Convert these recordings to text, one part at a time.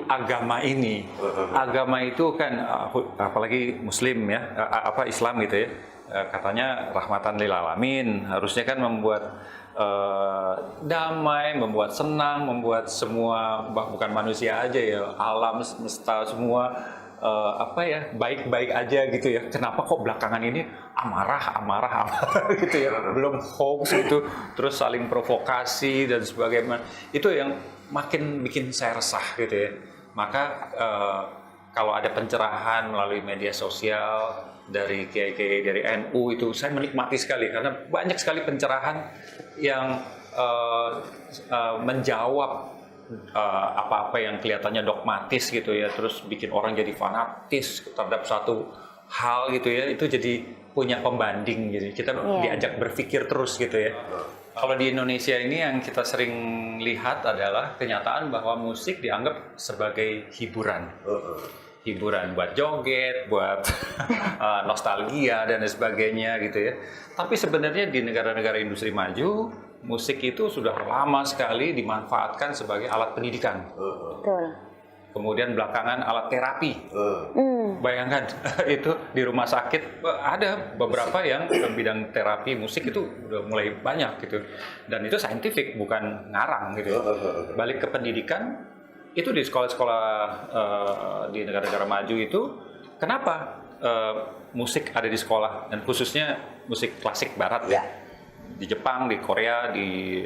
agama ini. Agama itu kan apalagi Muslim ya, Islam gitu ya. Katanya rahmatan lil alamin, harusnya kan membuat damai, membuat senang, membuat semua bukan manusia aja ya, alam semesta semua baik-baik aja gitu ya. Kenapa kok belakangan ini amarah gitu ya, belum hoax gitu, terus saling provokasi dan sebagainya. Itu yang makin bikin saya resah gitu ya. Maka kalau ada pencerahan melalui media sosial dari kiai-kiai dari NU itu saya menikmati sekali, karena banyak sekali pencerahan yang menjawab apa-apa yang kelihatannya dogmatis gitu ya, terus bikin orang jadi fanatis terhadap satu hal gitu ya, itu jadi punya pembanding gitu. Kita diajak berpikir terus gitu ya. Kalau di Indonesia ini yang kita sering lihat adalah kenyataan bahwa musik dianggap sebagai hiburan. Hiburan buat joget, buat nostalgia dan sebagainya gitu ya. Tapi sebenarnya di negara-negara industri maju, musik itu sudah lama sekali dimanfaatkan sebagai alat pendidikan. Betul. Kemudian belakangan alat terapi. Bayangkan itu di rumah sakit ada beberapa yang bidang terapi musik itu udah mulai banyak gitu. Dan itu saintifik, bukan ngarang gitu ya. Balik ke pendidikan, itu di sekolah-sekolah di negara-negara maju itu, kenapa musik ada di sekolah, dan khususnya musik klasik barat ya. Di Jepang, di Korea, di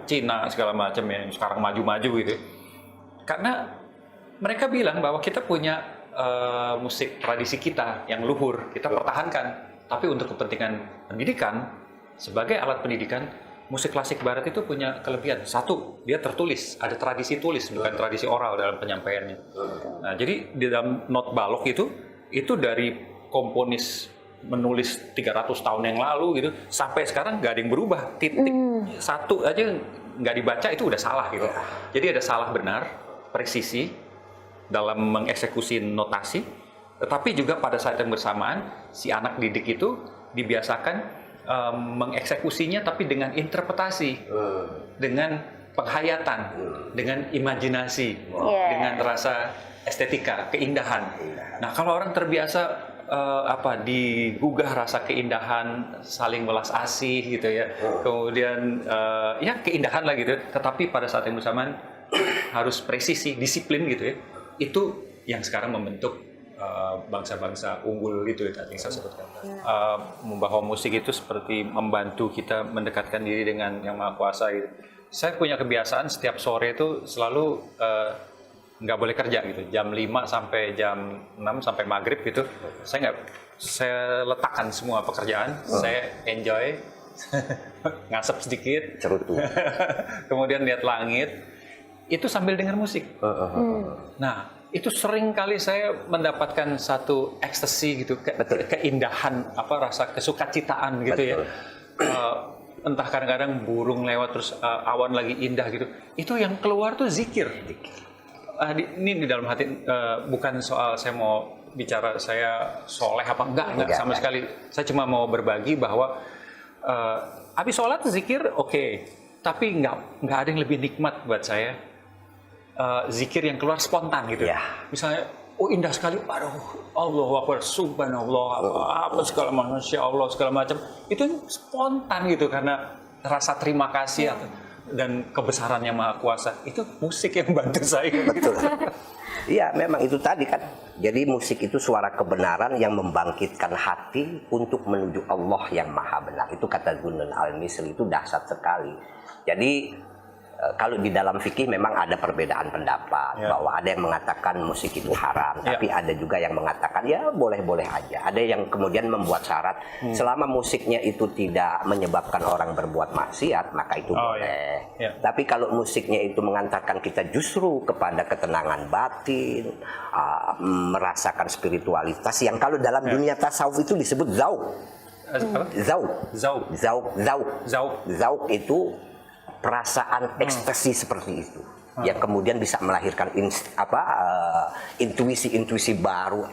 Cina segala macam yang sekarang maju-maju gitu. Karena mereka bilang bahwa kita punya musik tradisi kita yang luhur, kita pertahankan. Tapi untuk kepentingan pendidikan, sebagai alat pendidikan, musik klasik barat itu punya kelebihan. Satu, dia tertulis, ada tradisi tulis, bukan tradisi oral dalam penyampaiannya. Nah, jadi di dalam not balok itu dari komponis menulis 300 tahun yang lalu gitu, sampai sekarang nggak ada yang berubah. Titik satu aja nggak dibaca itu udah salah gitu. Jadi ada salah benar, presisi dalam mengeksekusi notasi, tetapi juga pada saat yang bersamaan si anak didik itu dibiasakan mengeksekusinya tapi dengan interpretasi, dengan penghayatan, dengan imajinasi, dengan rasa estetika, keindahan. Nah, kalau orang terbiasa digugah rasa keindahan, saling welas asih gitu ya, kemudian ya keindahan lah gitu, tetapi pada saat yang bersamaan harus presisi, disiplin gitu ya. Itu yang sekarang membentuk bangsa-bangsa unggul itu ya, tadi saya sebutkan. Membawa musik itu seperti membantu kita mendekatkan diri dengan Yang Maha Kuasa gitu. Saya punya kebiasaan setiap sore itu selalu nggak boleh kerja gitu, jam 5 sampai jam 6 sampai maghrib gitu, saya letakkan semua pekerjaan, saya enjoy, ngasep sedikit, cerutu, kemudian lihat langit, itu sambil dengar musik. Nah, itu sering kali saya mendapatkan satu ekstasi gitu, keindahan, rasa kesukacitaan gitu ya. Entah kadang-kadang burung lewat terus awan lagi indah gitu, itu yang keluar tuh zikir. Ini di dalam hati, bukan soal saya mau bicara saya soleh apa enggak sama sekali. Saya cuma mau berbagi bahwa habis sholat zikir oke, tapi nggak ada yang lebih nikmat buat saya zikir yang keluar spontan gitu. Misalnya, indah sekali, aduh, Allahu Akbar, Subhanallah, apa segala macam, Masya Allah segala macam, itu spontan gitu karena rasa terima kasih dan kebesarannya Maha Kuasa. Itu musik yang bantu saya. Betul. Iya, memang itu tadi kan. Jadi musik itu suara kebenaran yang membangkitkan hati untuk menuju Allah yang Maha Benar. Itu kata Zunnun Al-Misri, itu dahsyat sekali. Jadi kalau di dalam fikih memang ada perbedaan pendapat bahwa ada yang mengatakan musik itu haram, tapi ada juga yang mengatakan ya boleh-boleh aja. Ada yang kemudian membuat syarat selama musiknya itu tidak menyebabkan orang berbuat maksiat, maka itu boleh. Tapi kalau musiknya itu mengantarkan kita justru kepada ketenangan batin, merasakan spiritualitas yang kalau dalam dunia tasawuf itu disebut zauk. Zauk itu perasaan ekstasi seperti itu. yang kemudian bisa melahirkan intuisi-intuisi baru,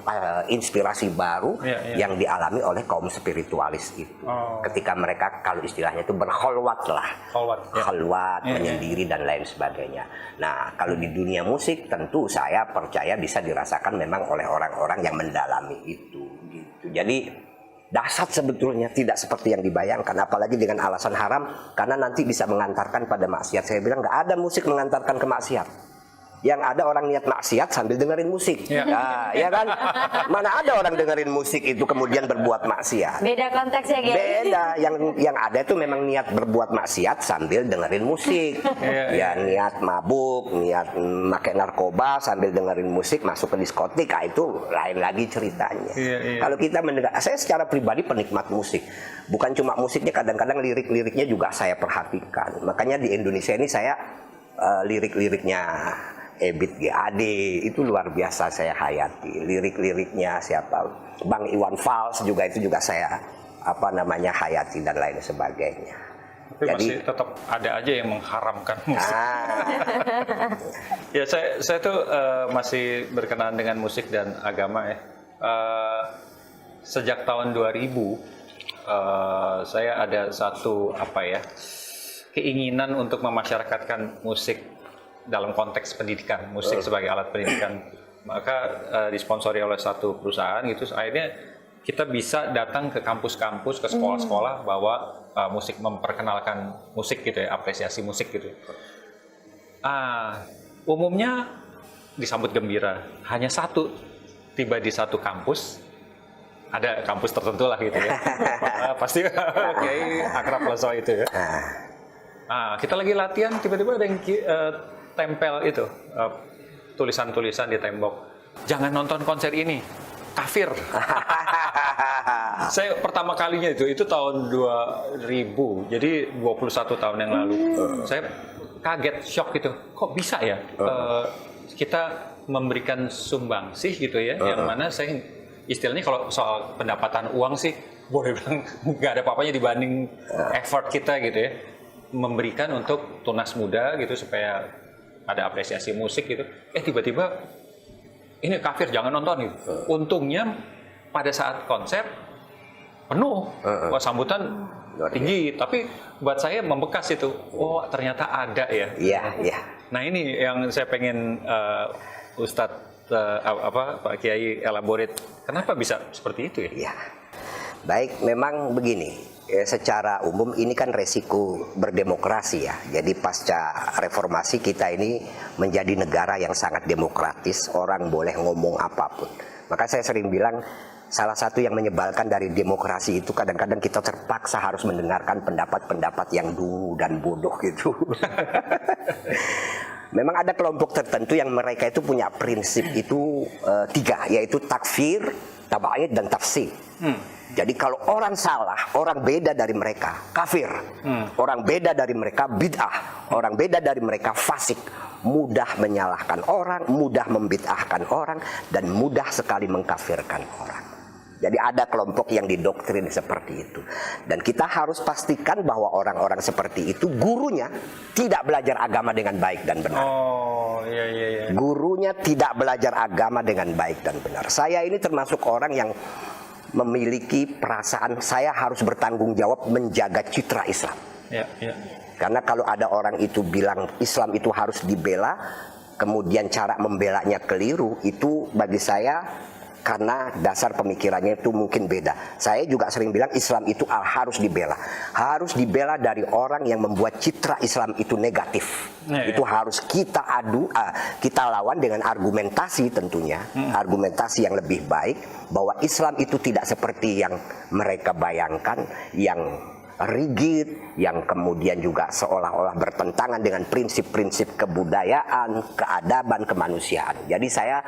inspirasi baru yang dialami oleh kaum spiritualis itu. Ketika mereka kalau istilahnya itu berkholwat lah, kholwat, menyendiri dan lain sebagainya. Nah, kalau di dunia musik tentu saya percaya bisa dirasakan memang oleh orang-orang yang mendalami itu. Gitu. Jadi dahsyat sebetulnya, tidak seperti yang dibayangkan, apalagi dengan alasan haram, karena nanti bisa mengantarkan pada maksiat. Saya bilang nggak ada musik mengantarkan ke maksiat. Yang ada orang niat maksiat sambil dengerin musik. Nah, ya kan? Mana ada orang dengerin musik itu kemudian berbuat maksiat. Beda konteksnya, Gey. Beda. Yang ada itu memang niat berbuat maksiat sambil dengerin musik. Ya niat mabuk, niat pakai narkoba sambil dengerin musik, masuk ke diskotik, itu lain lagi ceritanya. Kalau kita mendengar, saya secara pribadi penikmat musik. Bukan cuma musiknya, kadang-kadang lirik-liriknya juga saya perhatikan. Makanya di Indonesia ini saya lirik-liriknya Ebit GAD itu luar biasa saya hayati. Lirik-liriknya siapa, Bang Iwan Fals juga itu juga saya hayati dan lain sebagainya. Tapi jadi, masih tetap ada aja yang mengharamkan musik. Ya saya tuh masih berkenaan dengan musik dan agama ya. Sejak tahun 2000 saya ada satu keinginan untuk memasyarakatkan musik dalam konteks pendidikan, musik sebagai alat pendidikan. Maka disponsori oleh satu perusahaan gitu, akhirnya kita bisa datang ke kampus-kampus, ke sekolah-sekolah bahwa musik, memperkenalkan musik gitu ya, apresiasi musik gitu. Umumnya disambut gembira, hanya satu, tiba di satu kampus, ada kampus tertentu lah gitu ya. Pasti akrab lah soal itu ya. Kita lagi latihan, tiba-tiba ada yang tempel itu tulisan-tulisan di tembok, jangan nonton konser ini, kafir. Saya pertama kalinya itu tahun 2000, jadi 21 tahun yang lalu. Saya kaget, shock gitu, kok bisa ya kita memberikan sumbangsih gitu ya, yang mana saya istilahnya kalau soal pendapatan uang sih boleh bilang nggak ada apa-apanya dibanding effort kita gitu ya, memberikan untuk tunas muda gitu supaya ada apresiasi musik gitu. Tiba-tiba ini kafir, jangan nonton gitu. Untungnya pada saat konser penuh, sambutan tinggi. Tapi buat saya membekas itu. Oh, ternyata ada ya. Iya. Nah, ini yang saya pengen Ustadz Pak Kiai elaborate. Kenapa bisa seperti itu ya? Iya. Baik, memang begini. Secara umum ini kan resiko berdemokrasi ya. Jadi pasca reformasi kita ini menjadi negara yang sangat demokratis, orang boleh ngomong apapun. Maka saya sering bilang salah satu yang menyebalkan dari demokrasi itu kadang-kadang kita terpaksa harus mendengarkan pendapat-pendapat yang dungu dan bodoh gitu. Memang ada kelompok tertentu yang mereka itu punya prinsip itu 3, yaitu takfir, tabaid dan tafsir. Jadi kalau orang salah, orang beda dari mereka kafir, orang beda dari mereka bid'ah, orang beda dari mereka fasik, mudah menyalahkan orang, mudah membid'ahkan orang, dan mudah sekali mengkafirkan orang. Jadi ada kelompok yang didoktrin seperti itu. Dan kita harus pastikan bahwa orang-orang seperti itu gurunya tidak belajar agama dengan baik dan benar. Gurunya tidak belajar agama dengan baik dan benar. Saya ini termasuk orang yang memiliki perasaan saya harus bertanggung jawab menjaga citra Islam. Karena kalau ada orang itu bilang Islam itu harus dibela, kemudian cara membelanya keliru, itu bagi saya karena dasar pemikirannya itu mungkin beda. Saya juga sering bilang Islam itu harus dibela. Harus dibela dari orang yang membuat citra Islam itu negatif. Itu harus kita kita lawan dengan argumentasi tentunya. Argumentasi yang lebih baik bahwa Islam itu tidak seperti yang mereka bayangkan, yang rigid, yang kemudian juga seolah-olah bertentangan dengan prinsip-prinsip kebudayaan, keadaban, kemanusiaan. Jadi saya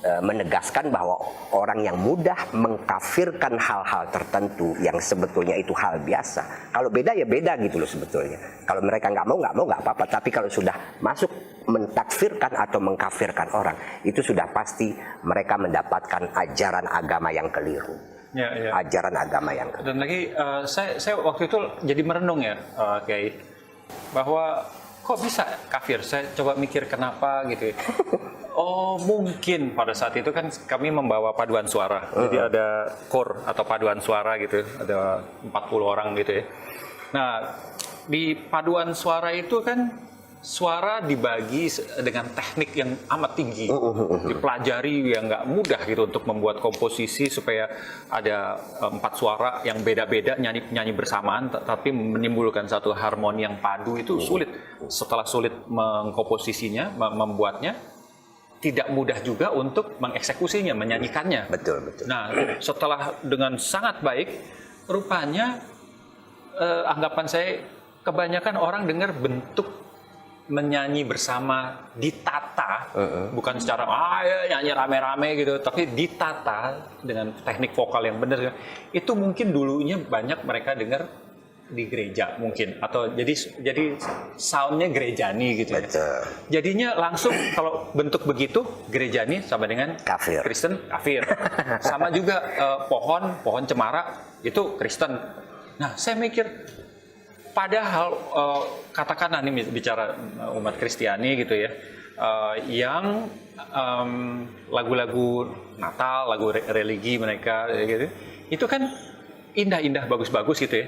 menegaskan bahwa orang yang mudah mengkafirkan hal-hal tertentu yang sebetulnya itu hal biasa. Kalau beda ya beda gitu loh sebetulnya. Kalau mereka nggak mau nggak apa-apa. Tapi kalau sudah masuk mentakfirkan atau mengkafirkan orang, itu sudah pasti mereka mendapatkan ajaran agama yang keliru. Ajaran agama yang keliru. Dan lagi saya waktu itu jadi merenung ya, Kiai, bahwa kok bisa kafir? Saya coba mikir kenapa gitu ya. Oh mungkin pada saat itu kan kami membawa paduan suara. Jadi ada kor atau paduan suara gitu. Ada 40 orang gitu ya. Nah di paduan suara itu kan suara dibagi dengan teknik yang amat tinggi, dipelajari yang nggak mudah gitu untuk membuat komposisi supaya ada 4 suara yang beda-beda nyanyi bersamaan, tapi menimbulkan satu harmoni yang padu itu sulit. Setelah sulit mengkomposisinya, membuatnya, tidak mudah juga untuk mengeksekusinya, menyanyikannya. Betul. Nah, setelah dengan sangat baik, rupanya anggapan saya kebanyakan orang dengar bentuk menyanyi bersama ditata, bukan secara nyanyi rame-rame gitu, tapi ditata dengan teknik vokal yang benar. Itu mungkin dulunya banyak mereka dengar di gereja mungkin, atau jadi soundnya gerejani gitu ya. Betul. Jadinya langsung kalau bentuk begitu gerejani sama dengan Kafir. Kristen kafir. Sama juga pohon cemara itu Kristen. Nah saya mikir, padahal katakanlah ini bicara umat Kristiani gitu ya, yang lagu-lagu Natal, lagu religi mereka gitu, itu kan indah-indah, bagus-bagus gitu ya.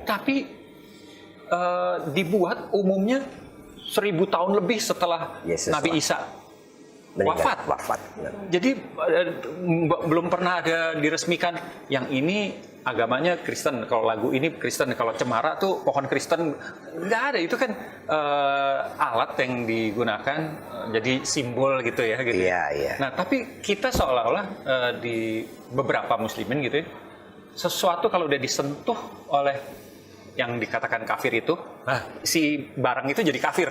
Tapi dibuat umumnya 1000 tahun lebih setelah Yesus Nabi Isa wafat. Jadi belum pernah ada diresmikan yang ini agamanya Kristen, kalau lagu ini Kristen, kalau cemara tuh pohon Kristen, nggak ada. Itu kan alat yang digunakan jadi simbol gitu ya. Gitu. Iya. Nah tapi kita seolah-olah di beberapa muslimin gitu ya, sesuatu kalau udah disentuh oleh yang dikatakan kafir itu, si barang itu jadi kafir.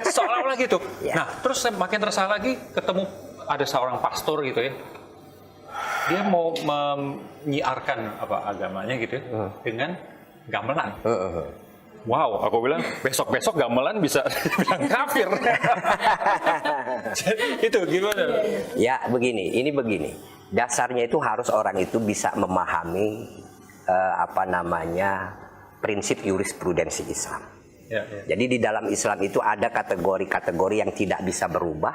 Seolah-olah gitu. Nah terus saya makin resah lagi, ketemu ada seorang pastor gitu ya, dia mau menyiarkan agamanya gitu dengan gamelan. Wow, aku bilang besok gamelan bisa bilang kafir. Itu gimana? Ya begini. Dasarnya itu harus orang itu bisa memahami prinsip jurisprudensi Islam. Ya. Jadi di dalam Islam itu ada kategori-kategori yang tidak bisa berubah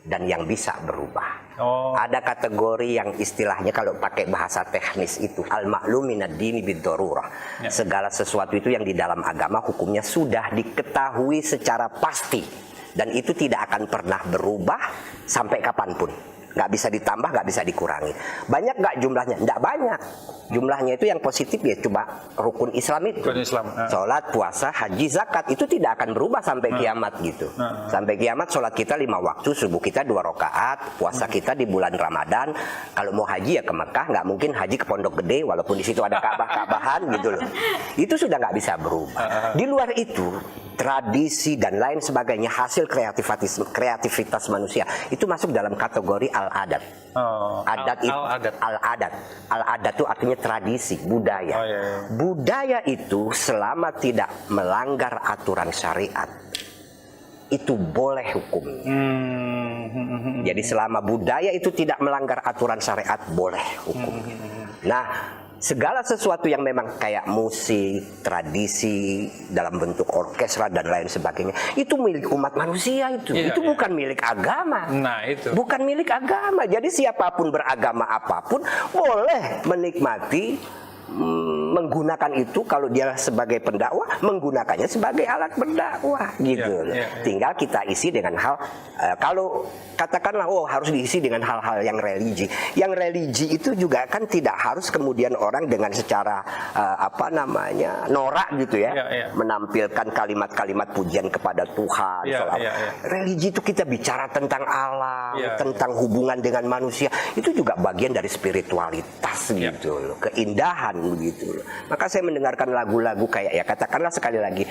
dan yang bisa berubah. Ada kategori yang istilahnya kalau pakai bahasa teknis itu al-ma'lum minad dini bid-darurah. Segala sesuatu itu yang di dalam agama hukumnya sudah diketahui secara pasti dan itu tidak akan pernah berubah sampai kapanpun. Nggak bisa ditambah, nggak bisa dikurangi. Banyak nggak jumlahnya? Nggak banyak. Jumlahnya itu yang positif ya coba rukun Islam itu. Rukun Islam. Sholat, puasa, haji, zakat itu tidak akan berubah sampai kiamat gitu. Sampai kiamat sholat kita 5 waktu, subuh kita 2 rakaat, puasa kita di bulan Ramadan. Kalau mau haji ya ke Mekah, nggak mungkin haji ke Pondok Gede walaupun di situ ada Ka'bah-Ka'bahan gitu loh. Itu sudah nggak bisa berubah. Di luar itu tradisi dan lain sebagainya hasil kreativitas manusia itu masuk dalam kategori al-adat. Al-adat itu artinya tradisi, budaya. Budaya itu selama tidak melanggar aturan syariat itu boleh hukumnya. Jadi selama budaya itu tidak melanggar aturan syariat boleh hukumnya. Nah, segala sesuatu yang memang kayak musik, tradisi dalam bentuk orkestra dan lain sebagainya, itu milik umat manusia itu. Itu bukan milik agama. Nah, itu. Bukan milik agama. Jadi siapapun beragama apapun boleh menikmati, menggunakan itu. Kalau dia sebagai pendakwah, menggunakannya sebagai alat berdakwah gitu. Tinggal kita isi dengan hal kalau katakanlah harus diisi dengan hal-hal yang religi. Yang religi itu juga kan tidak harus kemudian orang dengan secara norak gitu ya, menampilkan kalimat-kalimat pujian kepada Tuhan. Religi itu kita bicara tentang alam, tentang hubungan dengan manusia. Itu juga bagian dari spiritualitas gitu loh, keindahan begitu loh. Maka saya mendengarkan lagu-lagu kayak ya katakanlah sekali lagi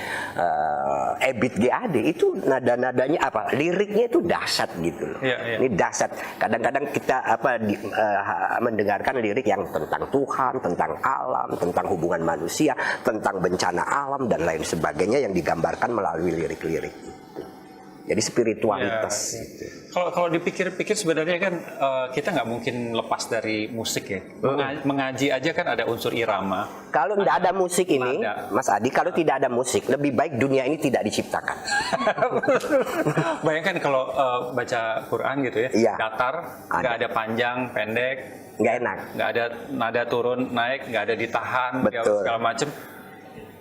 Ebit GAD itu nada-nadanya liriknya itu dahsyat gitu loh. Ini dahsyat. Kadang-kadang kita mendengarkan lirik yang tentang Tuhan, tentang alam, tentang hubungan manusia, tentang bencana alam dan lain sebagainya yang digambarkan melalui lirik-lirik itu. Jadi spiritualitas. Ya. Kalau dipikir-pikir sebenarnya kan kita nggak mungkin lepas dari musik ya. Mengaji aja kan ada unsur irama. Kalau tidak ada musik ini, nada. Mas Adi, kalau tidak ada musik, lebih baik dunia ini tidak diciptakan. Bayangkan kalau baca Quran gitu ya, Iya. datar, nggak ada panjang, pendek, Nggak enak. nggak ada nada turun, naik, nggak ada ditahan, Betul. segala macem.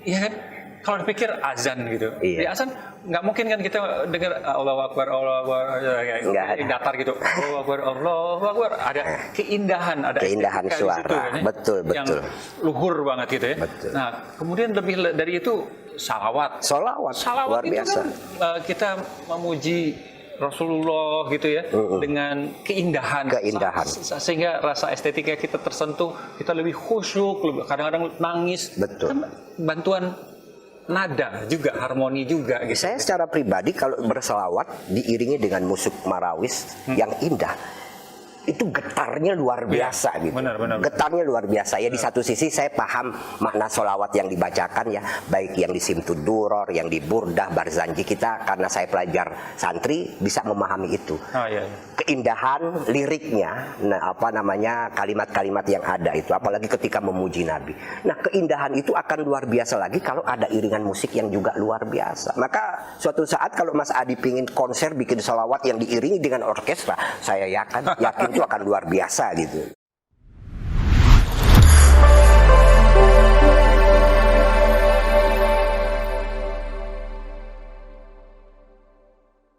Iya kan? Kalau dipikir azan gitu, Iya. di azan nggak mungkin kan kita dengar Allahu Akbar, Nggak ada. datar gitu, Allahu Akbar, ada keindahan, ada Keindahan estetika di suara. situ, kan, ya, Betul, yang betul. luhur banget gitu ya. Betul. Nah, kemudian lebih dari itu salawat. Salawat luar itu biasa. kan kita memuji Rasulullah gitu ya, dengan keindahan, Keindahan. sehingga rasa estetika kita tersentuh, kita lebih khusyuk, kadang-kadang nangis. Betul. Kan bantuan nada juga, harmoni juga gitu. Saya secara pribadi kalau berselawat diiringi dengan musik marawis yang indah, itu getarnya luar biasa gitu. benar. Getarnya luar biasa ya. Di satu sisi saya paham makna solawat yang dibacakan ya, baik yang di Simtud Duror, yang di Burdah, Barzanji, kita karena saya pelajar santri bisa memahami itu. Oh, iya. Keindahan liriknya, nah apa namanya, kalimat-kalimat yang ada itu, apalagi ketika memuji Nabi. Nah, keindahan itu akan luar biasa lagi kalau ada iringan musik yang juga luar biasa. Maka suatu saat kalau Mas Adi pingin konser bikin solawat yang diiringi dengan orkestra, saya yakin itu akan luar biasa gitu.